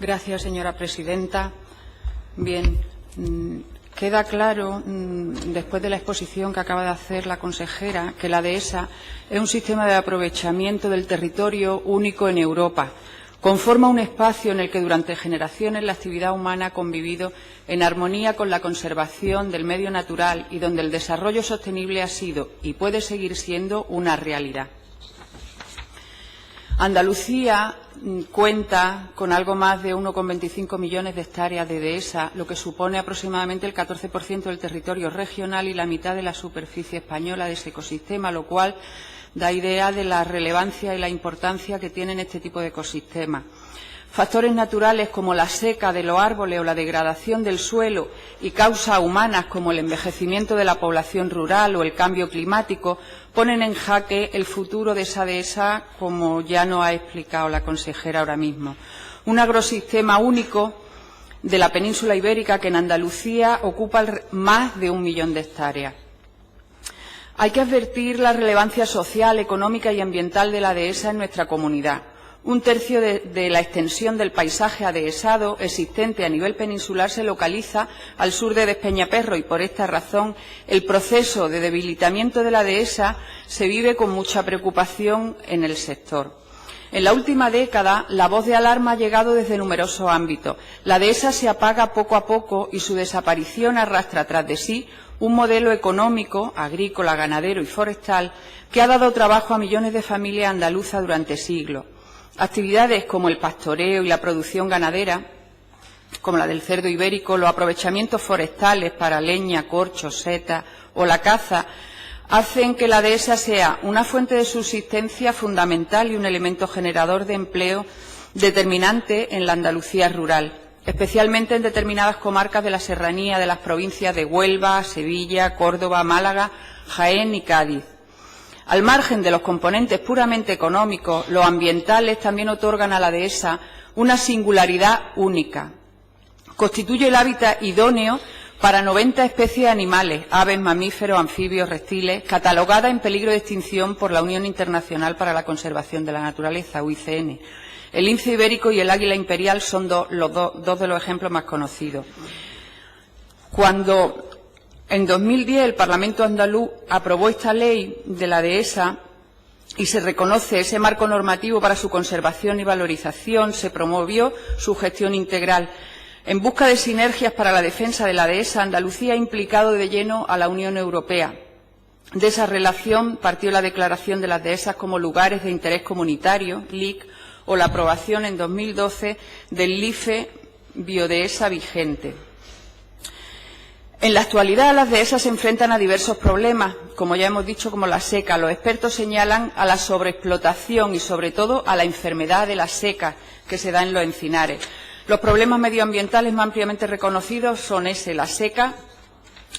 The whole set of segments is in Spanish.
Gracias, señora presidenta. Bien, queda claro, después de la exposición que acaba de hacer la consejera, que la Dehesa es un sistema de aprovechamiento del territorio único en Europa. Conforma un espacio en el que durante generaciones la actividad humana ha convivido en armonía con la conservación del medio natural y donde el desarrollo sostenible ha sido y puede seguir siendo una realidad. Andalucía cuenta con algo más de 1,25 millones de hectáreas de dehesa, lo que supone aproximadamente el 14% del territorio regional y la mitad de la superficie española de ese ecosistema, lo cual da idea de la relevancia y la importancia que tienen este tipo de ecosistemas. Factores naturales como la seca de los árboles o la degradación del suelo y causas humanas como el envejecimiento de la población rural o el cambio climático ponen en jaque el futuro de esa dehesa, como ya nos ha explicado la consejera ahora mismo. Un agrosistema único de la península ibérica que en Andalucía ocupa más de 1 millón de hectáreas. Hay que advertir la relevancia social, económica y ambiental de la dehesa en nuestra comunidad. 1/3 de la extensión del paisaje adhesado existente a nivel peninsular se localiza al sur de Despeñaperro y, por esta razón, el proceso de debilitamiento de la dehesa se vive con mucha preocupación en el sector. En la última década, la voz de alarma ha llegado desde numerosos ámbitos. La dehesa se apaga poco a poco y su desaparición arrastra tras de sí un modelo económico, agrícola, ganadero y forestal que ha dado trabajo a millones de familias andaluzas durante siglos. Actividades como el pastoreo y la producción ganadera, como la del cerdo ibérico, los aprovechamientos forestales para leña, corcho, seta o la caza, hacen que la dehesa sea una fuente de subsistencia fundamental y un elemento generador de empleo determinante en la Andalucía rural, especialmente en determinadas comarcas de la serranía de las provincias de Huelva, Sevilla, Córdoba, Málaga, Jaén y Cádiz. Al margen de los componentes puramente económicos, los ambientales también otorgan a la dehesa una singularidad única. Constituye el hábitat idóneo para 90 especies de animales, aves, mamíferos, anfibios, reptiles, catalogadas en peligro de extinción por la Unión Internacional para la Conservación de la Naturaleza, UICN. El lince ibérico y el águila imperial son dos de los ejemplos más conocidos. Cuando en 2010 el Parlamento andaluz aprobó esta ley de la dehesa y se reconoce ese marco normativo para su conservación y valorización, se promovió su gestión integral. En busca de sinergias para la defensa de la dehesa, Andalucía ha implicado de lleno a la Unión Europea. De esa relación partió la declaración de las dehesas como lugares de interés comunitario, LIC, o la aprobación en 2012 del LIFE Biodehesa vigente. En la actualidad, las dehesas se enfrentan a diversos problemas, como ya hemos dicho, como la seca. Los expertos señalan a la sobreexplotación y, sobre todo, a la enfermedad de la seca que se da en los encinares. Los problemas medioambientales más ampliamente reconocidos son la seca,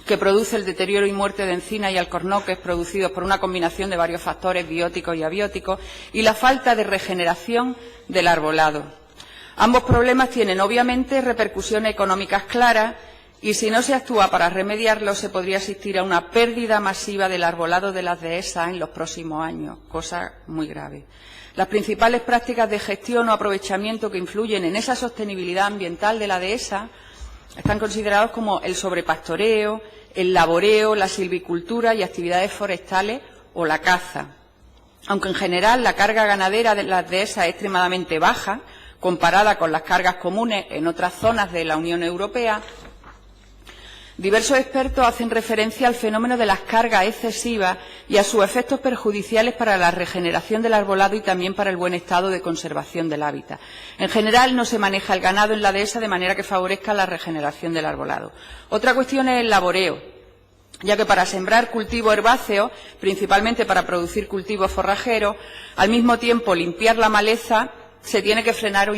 que produce el deterioro y muerte de encinas y alcornoques producidos por una combinación de varios factores bióticos y abióticos, y la falta de regeneración del arbolado. Ambos problemas tienen, obviamente, repercusiones económicas claras, y si no se actúa para remediarlos, se podría asistir a una pérdida masiva del arbolado de las dehesas en los próximos años, cosa muy grave. Las principales prácticas de gestión o aprovechamiento que influyen en esa sostenibilidad ambiental de la dehesa están considerados como el sobrepastoreo, el laboreo, la silvicultura y actividades forestales o la caza. Aunque en general la carga ganadera de las dehesas es extremadamente baja, comparada con las cargas comunes en otras zonas de la Unión Europea, diversos expertos hacen referencia al fenómeno de las cargas excesivas y a sus efectos perjudiciales para la regeneración del arbolado y también para el buen estado de conservación del hábitat. En general, no se maneja el ganado en la dehesa de manera que favorezca la regeneración del arbolado. Otra cuestión es el laboreo, ya que para sembrar cultivos herbáceos, principalmente para producir cultivos forrajeros, al mismo tiempo limpiar la maleza, se tiene que frenar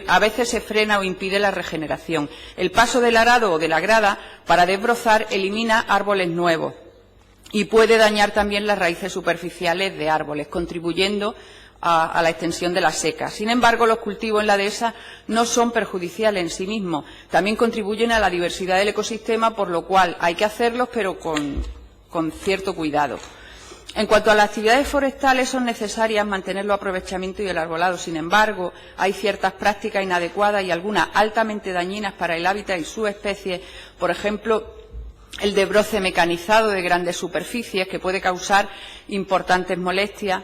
a veces se frena o impide la regeneración. El paso del arado o de la grada para desbrozar elimina árboles nuevos y puede dañar también las raíces superficiales de árboles, contribuyendo a la extensión de la seca. Sin embargo, los cultivos en la dehesa no son perjudiciales en sí mismos, también contribuyen a la diversidad del ecosistema, por lo cual hay que hacerlos, pero con cierto cuidado. En cuanto a las actividades forestales, son necesarias mantener los aprovechamientos y el arbolado. Sin embargo, hay ciertas prácticas inadecuadas y algunas altamente dañinas para el hábitat y sus especies, por ejemplo, el desbroce mecanizado de grandes superficies, que puede causar importantes molestias.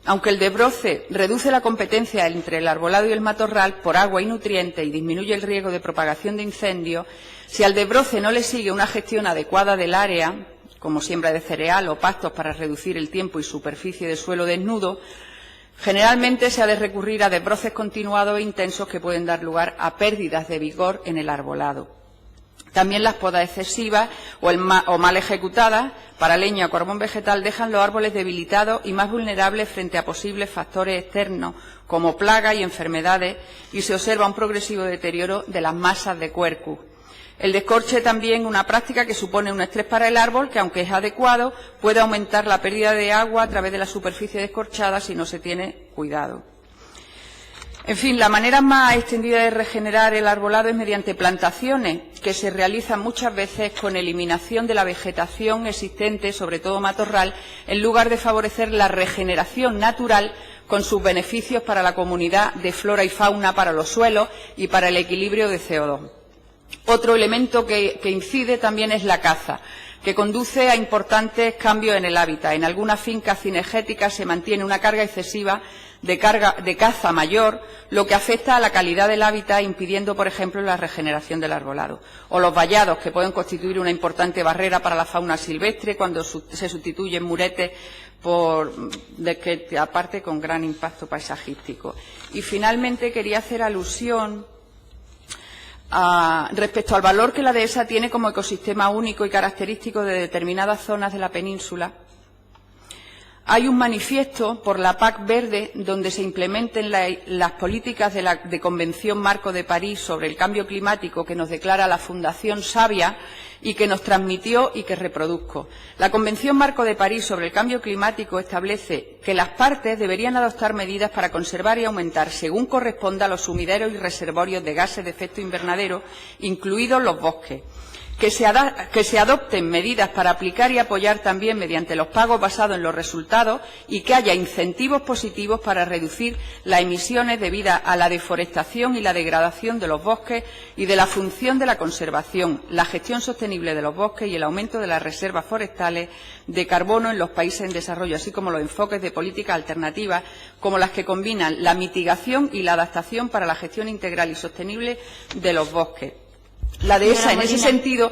Aunque el desbroce reduce la competencia entre el arbolado y el matorral por agua y nutrientes y disminuye el riesgo de propagación de incendios, si al desbroce no le sigue una gestión adecuada del área, como siembra de cereal o pastos para reducir el tiempo y superficie de suelo desnudo, generalmente se ha de recurrir a desbroces continuados e intensos que pueden dar lugar a pérdidas de vigor en el arbolado. También las podas excesivas o mal ejecutadas para leña o carbón vegetal dejan los árboles debilitados y más vulnerables frente a posibles factores externos como plagas y enfermedades, y se observa un progresivo deterioro de las masas de quercus. El descorche también una práctica que supone un estrés para el árbol que, aunque es adecuado, puede aumentar la pérdida de agua a través de la superficie descorchada si no se tiene cuidado. En fin, la manera más extendida de regenerar el arbolado es mediante plantaciones, que se realizan muchas veces con eliminación de la vegetación existente, sobre todo matorral, en lugar de favorecer la regeneración natural con sus beneficios para la comunidad de flora y fauna, para los suelos y para el equilibrio de CO2. Otro elemento que incide también es la caza, que conduce a importantes cambios en el hábitat. En algunas fincas cinegéticas se mantiene una carga excesiva de caza mayor, lo que afecta a la calidad del hábitat, impidiendo, por ejemplo, la regeneración del arbolado. O los vallados, que pueden constituir una importante barrera para la fauna silvestre cuando se sustituyen muretes aparte con gran impacto paisajístico. Y, finalmente, quería hacer alusión respecto al valor que la dehesa tiene como ecosistema único y característico de determinadas zonas de la península. Hay un manifiesto por la PAC verde donde se implementen las políticas de Convención Marco de París sobre el cambio climático que nos declara la Fundación Savia y que nos transmitió y que reproduzco. La Convención Marco de París sobre el cambio climático establece que las partes deberían adoptar medidas para conservar y aumentar, según corresponda, los sumideros y reservorios de gases de efecto invernadero, incluidos los bosques. Que se adopten medidas para aplicar y apoyar también mediante los pagos basados en los resultados, y que haya incentivos positivos para reducir las emisiones debidas a la deforestación y la degradación de los bosques y de la función de la conservación, la gestión sostenible de los bosques y el aumento de las reservas forestales de carbono en los países en desarrollo, así como los enfoques de políticas alternativas como las que combinan la mitigación y la adaptación para la gestión integral y sostenible de los bosques. La dehesa, en ese sentido,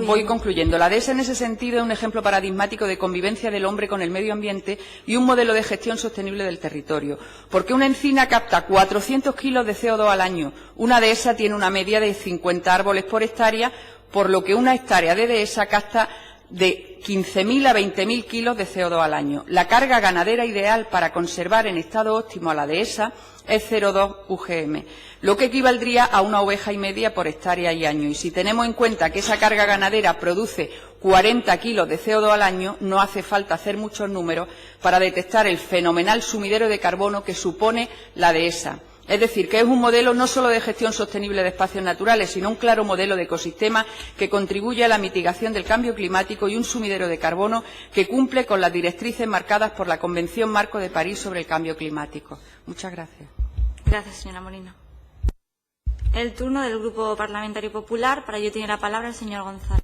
voy concluyendo. La dehesa, en ese sentido, es un ejemplo paradigmático de convivencia del hombre con el medio ambiente y un modelo de gestión sostenible del territorio. Porque una encina capta 400 kilos de CO2 al año. Una dehesa tiene una media de 50 árboles por hectárea, por lo que una hectárea de dehesa capta de 15.000 a 20.000 kilos de CO2 al año. La carga ganadera ideal para conservar en estado óptimo a la dehesa es 0,2 UGM, lo que equivaldría a una oveja y media por hectárea y año. Y si tenemos en cuenta que esa carga ganadera produce 40 kilos de CO2 al año, no hace falta hacer muchos números para detectar el fenomenal sumidero de carbono que supone la dehesa. Es decir, que es un modelo no solo de gestión sostenible de espacios naturales, sino un claro modelo de ecosistema que contribuye a la mitigación del cambio climático y un sumidero de carbono que cumple con las directrices marcadas por la Convención Marco de París sobre el cambio climático. Muchas gracias. Gracias, señora Molina. El turno del Grupo Parlamentario Popular. Para ello tiene la palabra el señor González.